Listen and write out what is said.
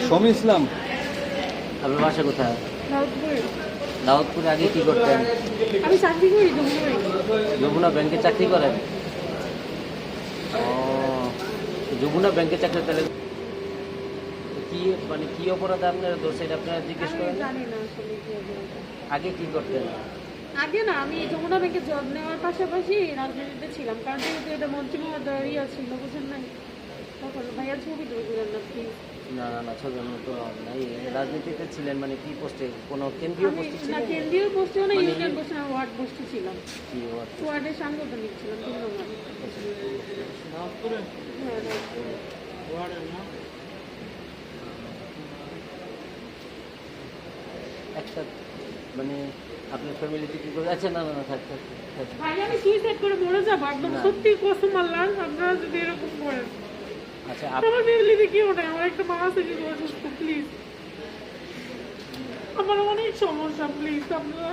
শমী ইসলাম। আপনার বাসা কোথায়? দাউদপুরে। দাউদপুরে আগে কি করতেন? আমি চাকরি করি যমুনায়। যমুনা ব্যাংকে চাকরি করেন? ও, যমুনা ব্যাংকে চাকরি, তাহলে কি মানে কি অপরাধ আপনারা দোষ, এটা আপনারা জিজ্ঞেস আমি করেন? জানি না আসলে কি অপরাধ। আগে কি করতেন? আগে না, আমি যমুনা ব্যাংকে জব নেওয়ার পাশাপাশি রাজনীতিতে ছিলাম, কারণ যেহেতু এটা মন্ত্রী মহোদয় ইয়া ছিল, বুঝেন নাই। তখন ভাইয়ার ছবি তুলছিলেন না প্লিজ। না না না, ছবি আমি তো নাই। রাজনীতিতে ছিলেন মানে কি পোস্টে? কোনো কেন্দ্রীয় আমি পোস্টে না ছিলেন? কেন্দ্রীয় পোস্টেও না, মানে ইউনিয়ন পোস্টে না, ওয়ার্ড পোস্টে ছিলাম। কি ওয়ার্ড? ওয়ার্ডের সাংগঠনিক ছিলাম 3 নম্বর। হ্যাঁ, দাউদপুরে। একটা মানে আপনার ফ্যামিলিতে কি করে? আচ্ছা, না না না, থাক থাক থাক। ভাই আমি সুইসাইড করে মরে যাবো একদম, না। সত্যি কসম আল্লাহর, আপনারা যদি এরকম করেন। আচ্ছা আমার ফ্যামিলিতে কেউ নেই, আমার একটা মা আছে কিন্তু অসুস্থ, প্লিজ। আমার অনেক সমস্যা, প্লিজ আপনারা